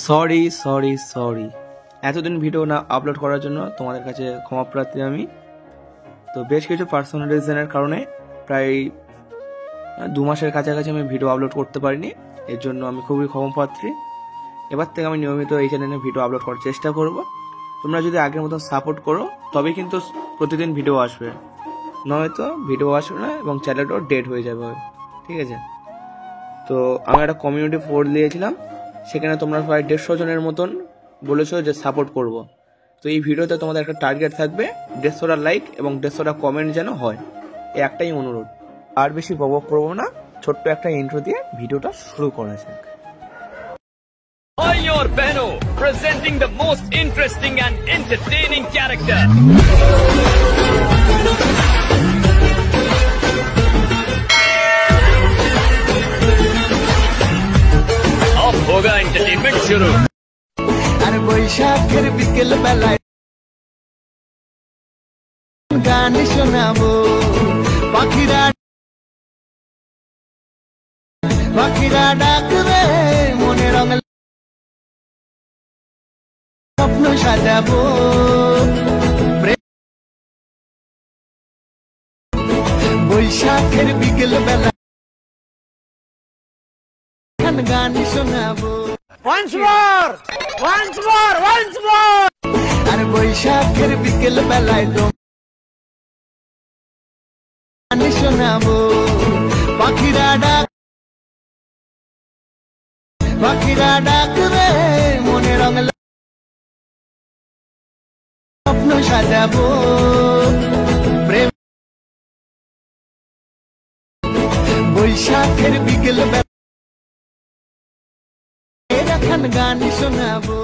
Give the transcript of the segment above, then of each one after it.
Sorry sorry sorry এতদিন video না upload করার জন্য তোমাদের কাছে ক্ষমা প্রার্থী আমি। তো বেশ কিছু পার্সোনাল রিজনের কারণে প্রায় 2 মাসের কাছাকাছি আমি ভিডিও আপলোড করতে পারিনি, এর জন্য আমি খুবই ক্ষমাপ্রার্থী। এবার থেকে আমি নিয়মিত এই চ্যানেলে ভিডিও আপলোড করার চেষ্টা করব। তোমরা যদি আগের মতো সাপোর্ট করো তবেই কিন্তু প্রতিদিন ভিডিও আসবে, নয়তো ভিডিও আসবে না এবং চ্যানেলটাও ডেড হয়ে যাবে, ঠিক আছে? তো আমি একটা কমিউনিটি ফোরাম দিয়েছিলাম, সেখানে তোমরা প্রায় 150 জনের মতন বলেছো যে সাপোর্ট করব। তো এই ভিডিওতে তোমাদের একটা টার্গেট থাকবে 150টা লাইক এবং 150টা কমেন্ট যেন হয়, এই একটাই অনুরোধ। আর বেশি বকবক করবো না, ছোট্ট একটা ইন্ট্রো দিয়ে ভিডিওটা শুরু করা যাক। Your Beno, presenting the most interesting and entertaining character. अब होगा एंटरटेनमेंट शुरू। अरे বৈশাখের বিকেল বেলায় গান শোনাবো, পাখিরা পাখিরা ডাকবে, মনে রঙ স্বপ্ন সাজাবো। বৈশাখের বিকেল বেলা গান শোনাবো, আর বৈশাখের বিকেল বেলায় গান শোনাবো, পাখিরা ডাকবে, মনে রঙ স্বপ্ন সাজাবো। প্রেম বৈশাখের বিকেল বেলা গান শোনাবো।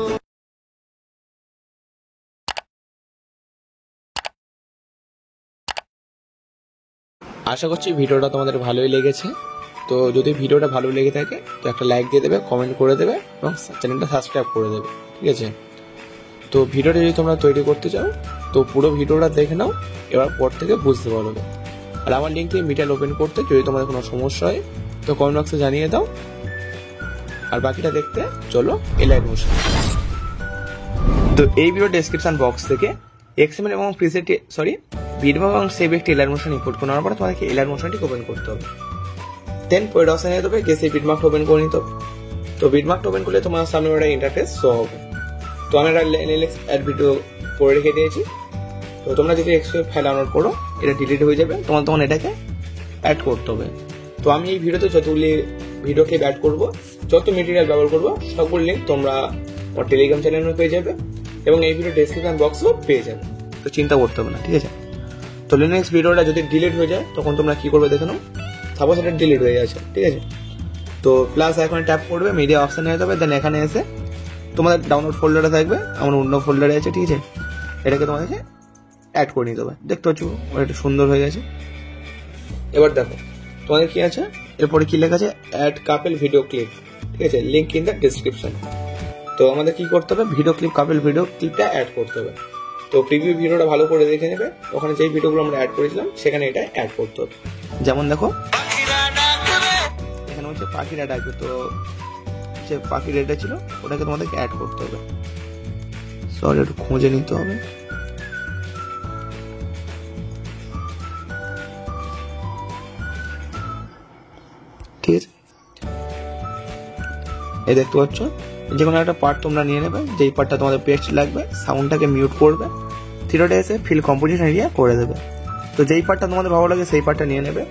আশা করছি ভিডিওটা তোমাদের ভালোই লেগেছে। তো যদি ভিডিওটা ভালো লেগে থাকে তো একটা লাইক দিয়ে দেবে, কমেন্ট করে দেবে এবং চ্যানেলটা সাবস্ক্রাইব করে দেবে, ঠিক আছে? তো ভিডিওটা যদি তোমরা তৈরি করতে চাও তো পুরো ভিডিওটা দেখে নাও, এবার পর থেকে বুঝতে পারবে। আর আমার লিঙ্ক থেকে মিটাল ওপেন করতে যদি তোমাদের কোনো সমস্যা হয় তো কমেন্ট বক্সে জানিয়ে দাও। আর বাকিটা দেখতে চলো এলাইট মোশন। তো এই ভিডিও ডেসক্রিপশন বক্স থেকে এক্সএমএল এবং প্রিসেট বিটম্যাপ এবং সেভ একটি এলাইট মোশন ইম্পোর্ট করার পরে তোমাদেরকে এলাইট মোশনটি ওপেন করতে হবে। দেন পরের অপশনে যেতে হবে গিয়ে সেই বিটম্যাপটা ওপেন করে নিতে হবে। তো বিটম্যাপটা ওপেন করলে তোমার সামনে একটা ইন্টারফেস শো হবে। তো আমি একটা এনএলএক্স অ্যাড ভিডিও করে রেখে দিয়েছি। তো তোমরা যদি এক্সট্রা ফাইল ডাউনলোড করো এটা ডিলিট হয়ে যাবে, তখন এটাকে অ্যাড করতে হবে। তো আমি এই ভিডিওতে যতগুলি ভিডিও ক্লিপ অ্যাড করবো, যত মেটেরিয়াল ব্যবহার করবো সবগুলো লিঙ্ক তোমরা আমার টেলিগ্রাম চ্যানেলে পেয়ে যাবে এবং এই ভিডিও ডেসক্রিপশন বক্সেও পেয়ে যাবে। তো চিন্তা করতে হবে না, ঠিক আছে? তো নেক্সট ভিডিওটা যদি ডিলিট হয়ে যায় তখন তোমরা কি করবে দেখে নাও। সাপোজ এটা ডিলিট হয়ে গেছে, ঠিক আছে? তো প্লাস এখন ট্যাপ করবে, মিডিয়া অপশানে যেতে হবে। দেন এখানে এসে তোমাদের ডাউনলোড ফোল্ডারে থাকবে, আমার অন্য ফোল্ডারে আছে, ঠিক আছে? এটাকে তোমাদেরকে অ্যাড করে নিতে হবে। দেখতে পাচ্ছ এটা সুন্দর হয়ে গেছে। এবার দেখো তোমাদের কি আছে, এরপরে কি লেখা আছে, অ্যাড কাপল ভিডিও ক্লিপ, ঠিক আছে? Link in the description. তো আমাদের কি করতে হবে, ভিডিও ক্লিপ কাপল ভিডিও ক্লিপটা অ্যাড করতে হবে। তো প্রিভিউ ভিডিওটা ভালো করে দেখে নেবে, ওখানে যেই ভিডিওগুলো আমরা অ্যাড করেছিলাম সেখানে এটা অ্যাড করতে হবে। যেমন দেখো এখানে হচ্ছে পাখিরা ডাকবে, তো যে পাখি রেটটা ছিল ওটাকে তোমাদেরকে অ্যাড করতে হবে। সরি একটু খুঁজে নিতে হবে। ঠিক আছে, এই দেখতে পাচ্ছ যে কোনো একটা পার্ট তোমরা নিয়ে নেবে, যেই পার্টটা তোমাদের বেস্ট লাগবে, সাউন্ডটাকে মিউট করবে, থিয়েটারে এসে ফিল কম্পোজিশন এরিয়া করে দেবে। তো যেই পার্টটা তোমাদের ভালো লাগে সেই পার্টটা নিয়ে নেবে।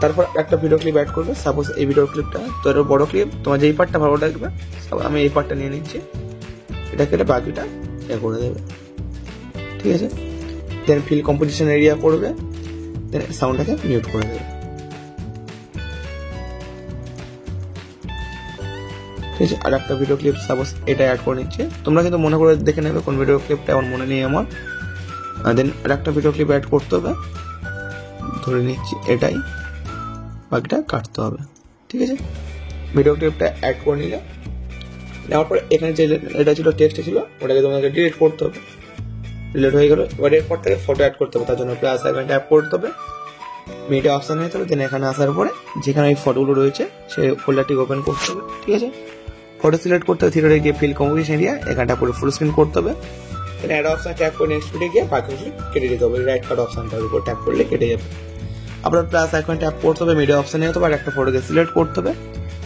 তারপর একটা ভিডিও ক্লিপ অ্যাড করবে, সাপোজ এই ভিডিও ক্লিপটা তো এটা বড় ক্লিপ, তোমার যেই পার্টটা ভালো লাগবে, আমি এই পার্টটা নিয়ে নিচ্ছি, এটা কেটে বাকিটা এ করে দেবে, ঠিক আছে? দেন ফিল কম্পোজিশন এরিয়া করবে, দেন সাউন্ডটাকে মিউট করে দেবে, ঠিক আছে? আর একটা ভিডিও ক্লিপ সাপোজ এটা অ্যাড করে নিচ্ছে, তোমরা কিন্তু মনে করে দেখে নেবে কোন ভিডিও ক্লিপটা, আমার মনে নেই আমার। দেন আর একটা ভিডিও ক্লিপ অ্যাড করতে হবে, ধরে নিচ্ছি এটাই, বাকিটা কাটতে হবে, ঠিক আছে? ভিডিও ক্লিপটা অ্যাড করে নিলে নেওয়ার পরে এখানে যে এটা ছিল টেক্সট ছিল ওটাকে তোমাকে ডিলিট করতে হবে। ডিলিট হয়ে গেল, এবার এরপর থেকে ফটো অ্যাড করতে হবে, তার জন্য প্লাস আইকন ট্যাপ করতে হবে, মিডিয়া অপশন নিতে হবে। দেন এখানে আসার পরে যেখানে এই ফটোগুলো রয়েছে সেই ফোল্ডারটি ওপেন করতে হবে, ঠিক আছে? ফটো সিলেক্ট করতে হবে, থিয়েটারে গিয়ে ফিল কম্পোজিশন এরিয়া এখানটা পুরো ফুল স্ক্রিন করতে হবে। এখানে অ্যাড অপশন ট্যাপ করে নেক্সট ভিডিও গিয়ে বাকি কেটে দিতে হবে, রাইট কাট অপশনটার উপর ট্যাপ করলে কেটে যাবে। আপনার প্লাস আইকন ট্যাপ করতে হবে, মিডিয়া অপশনে যেতে হবে, আর একটা ফটোকে সিলেক্ট করতে হবে,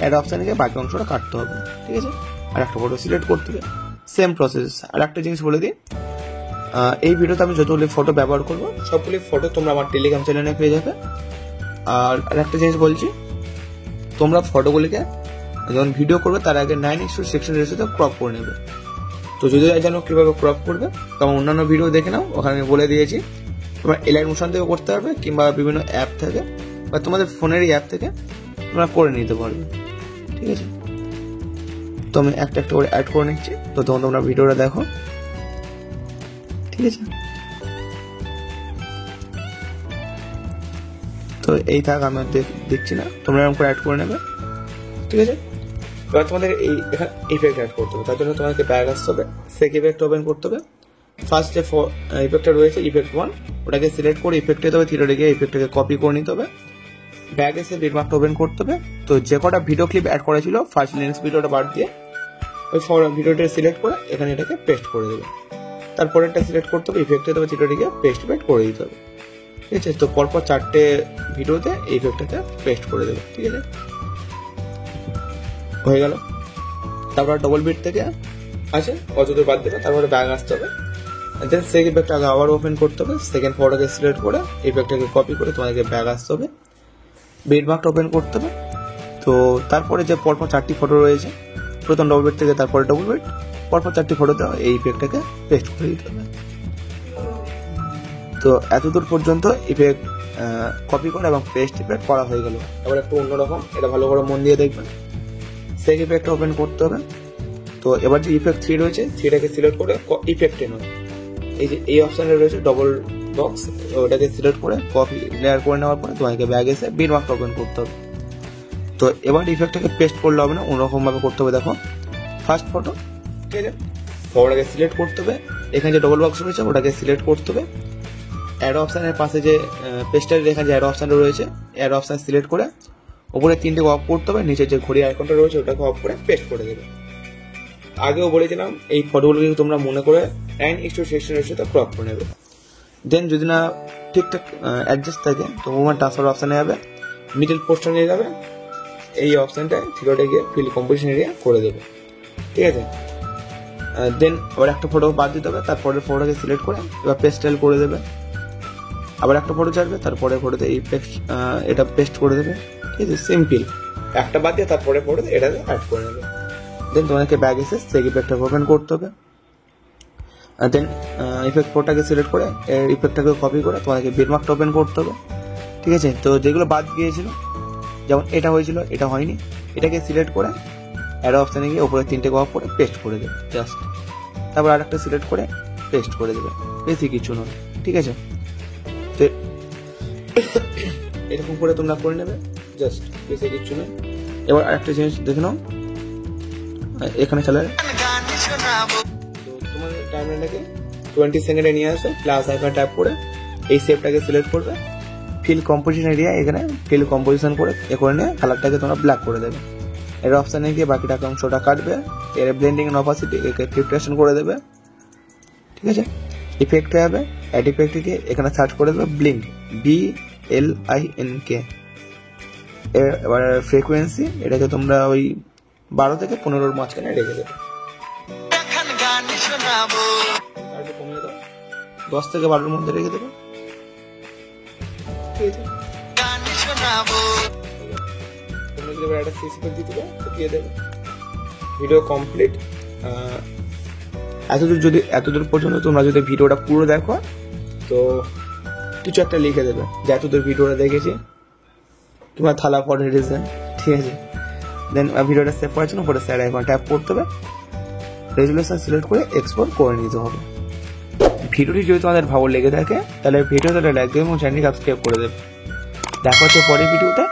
অ্যাড অপশনে গিয়ে বাকি অংশটা কাটতে হবে, ঠিক আছে। আর একটা ফটো সিলেক্ট করতে হবে, সেম প্রসেস। আর একটা জিনিস বলে দিই, এই ভিডিওতে আমি যতগুলি ফটো ব্যবহার করবো সবগুলি ফটো তোমরা আমার টেলিগ্রাম চ্যানেলে পেয়ে যাবে। আর একটা জিনিস বলছি, তোমরা ফটোগুলিকে যখন ভিডিও করবে তার আগে 9:16 রেশিওতে ক্রপ করে নেবে। তো যদি জানো কিভাবে ক্রপ করবে, তখন অন্যান্য ভিডিও দেখে নাও, ওখানে আমি বলে দিয়েছি। তোমরা এলাইট মোশন থেকে করতে পারবে, কিংবা বিভিন্ন অ্যাপ থেকে বা তোমাদের ফোনেরই অ্যাপ থেকে তোমরা করে নিতে পারবে, ঠিক আছে। তো আমি একটা একটা করে অ্যাড করে নিচ্ছি, তো তখন তোমরা ভিডিওটা দেখো, ঠিক আছে। তো এই থাক, আমি দেখছি না, তোমরা এরকম করে অ্যাড করে নেবে, ঠিক আছে। এবার তোমাদের এখানে ইফেক্ট অ্যাড করতে হবে, তার জন্য তোমাকে ব্যাগ আসতে হবে, সেক ইফেক্ট ওপেন করতে হবে। ফার্স্ট যে ইফেক্টটা রয়েছে ইফেক্ট 1, ওটাকে সিলেক্ট করে ইফেক্টে দেবে, থিয়েটারে গিয়ে ইফেক্টটাকে কপি করে নিতে হবে, ব্যাগ এসে বিটমার্কটা ওপেন করতে হবে। তো যে কটা ভিডিও ক্লিপ অ্যাড করা ছিল ফার্স্ট লিন্স ভিডিওটা বাদ দিয়ে ওই ভিডিওটা সিলেক্ট করে এখানে এটাকে পেস্ট করে দেবে। তারপরে এটা সিলেক্ট করতে হবে, ইফেক্টে দেবে, থিয়েটারে গিয়ে পেস্ট করে দিতে হবে, ঠিক আছে। তো পরপর 4টে ভিডিওতে এই ইফেক্টটাকে পেস্ট করে দেবে, ঠিক আছে, হয়ে গেল। তারপর ডবল বিট থেকে আছে অযথা বাদ দেবে, তারপরে ব্যাগ আসতে হবে, দেন সেকেন্ড ইফেক্টটাকে আবার ওপেন করতে হবে, সেকেন্ড ফটোকে সিলেক্ট করে ইফেক্টটাকে কপি করে তোমাদেরকে ব্যাগ আসতে হবে, বিটমার্কটা ওপেন করতে হবে। তো তারপরে যে পরপর 4টি ফটো রয়েছে, প্রথম ডবল বিট থেকে তারপরে ডবল বিট, পরপর 4টি ফটো দেওয়া এই ইফেক্টটাকে পেস্ট করে দিতে হবে। তো এতদূর পর্যন্ত ইফেক্ট কপি করা এবং পেস্ট ইফেক্ট করা হয়ে গেল। এবার একটু অন্যরকম, এটা ভালো করে মন দিয়ে দেখবেন। সেক ইফেক্টটা ওপেন করতে হবে। তো এবার যে ইফেক্ট 3 রয়েছে, 3টাকে সিলেক্ট করে ইফেক্টে নয়, এই যে এই অপশানে রয়েছে ডবল বক্স, ওটাকে সিলেক্ট করে কপি লেয়ার করে নেওয়ার পরে তোমাকে ব্যাগ এসে বিটমার্কটা ওপেন করতে হবে। তো এবার ইফেক্টটাকে পেস্ট করলে হবে না, অন্যরকম ভাবে করতে হবে। দেখো ফার্স্ট ফটো, ঠিক আছে, ফটোটাকে সিলেক্ট করতে হবে, এখানে যে ডবল বক্স রয়েছে ওটাকে সিলেক্ট করতে হবে, অ্যাড অপশানের পাশে যে পেস্টের এখানে যে অ্যাড অপশানটা রয়েছে, অ্যাড অপশান সিলেক্ট করে উপরে 3টে অফ করতে হবে, নিচে যে ঘড়ি আইকনটা রয়েছে ওটাকে অফ করে পেস্ট করে দেবে। আগেও বলেছিলাম এই ফটোগুলোকে তোমরা মনে করে 9:16 রেশিওতে ক্রপ করে নেবে। দেন যদি না ঠিকঠাক অ্যাডজাস্ট থাকে তো মুভমেন্ট ট্রান্সফার অপশানে যাবে, মিডল পোর্শনে যাবে, এই অপশানটায় থিয়েটারে গিয়ে ফিল কম্পোজিশন এরিয়া করে দেবে, ঠিক আছে। দেন আবার একটা ফটো বাদ দিতে হবে, তারপরে ফটোটাকে সিলেক্ট করে এবার পেস্টেল করে দেবে, আবার একটা ফটো ছাড়বে, তারপরে ফটোতে এই এটা পেস্ট করে দেবে, ঠিক আছে। সিম্পল, একটা বাদ দিয়ে তারপরে ফটোতে এটাকে অ্যাড করে নেবে। দেন তোমাকে ব্যাগ এসে সেক ইফেক্টটাকে ওপেন করতে হবে, দেন ইফেক্ট ফটোটাকে সিলেক্ট করে ইফেক্টটাকে কপি করে তোমাকে বিটমার্কটা ওপেন করতে হবে, ঠিক আছে। তো যেগুলো বাদ গিয়েছিল, যেমন এটা হয়েছিল, এটা হয়নি, এটাকে সিলেক্ট করে অ্যাড অপশানে গিয়ে উপরে 3টে অফ করে পেস্ট করে দেবে জাস্ট, তারপর আরেকটা সিলেক্ট করে পেস্ট করে দেবে, বেশি কিছু নয়, ঠিক আছে। তো এরকম করে তোমরা করে নেবে, জাস্ট বেশি কিছু নয়। এবার আরেকটা জিনিস দেখে নাও, এখানে চলে তো তোমাদের টাইমলাইনটাকে 20 সেকেন্ডে নিয়ে আসবে, প্লাস আইকন ট্যাপ করে এই শেপটাকে সিলেক্ট করবে, ফিল কম্পোজিশন এরিয়া এখানে ফিল কম্পোজিশন করে এ করে নিয়ে কালারটাকে তোমরা ব্ল্যাক করে দেবে, এর অপশানে গিয়ে বাকিটাকে অংশটা কাটবে, এর ব্লেন্ডিং এন্ড অপাসিটি একে 50% করে দেবে, ঠিক আছে। ইফেক্টে যাবে, অ্যাড ইফেক্টে গিয়ে এখানে সার্চ করে দেবে ব্লিঙ্ক, BLINK। এবার ফ্রিকোয়েন্সি এটাকে তোমরা ওই 12 থেকে 15-র মাঝখানে রেখে দেবে, কমিয়ে দাও, 10 থেকে 12-র মধ্যে রেখে দেবে, ঠিক আছে। তোমরা যদি এবার একটা সিসিপেল দিতে দিয়ে দেবে, ভিডিও কমপ্লিট। এতদূর পর্যন্ত তোমরা যদি ভিডিওটা পুরো দেখো তো কিছু একটা লিখে দেবে যে এতদূর ভিডিওটা দেখেছি, কিংবা থালা ফর রিজন, ঠিক আছে। দেন ভিডিওটা সেভ করার জন্য উপরে শেয়ার আইকন ট্যাপ করতে হবে, রেজুলেশন সিলেক্ট করে এক্সপোর্ট করে নিতে হবে। ভিডিওটি যদি তোমাদের ভালো লেগে থাকে তাহলে ভিডিওতে লাইক দেবে এবং চ্যানেলটি সাবস্ক্রাইব করে দেবে। দেখা হচ্ছে পরের ভিডিওতে।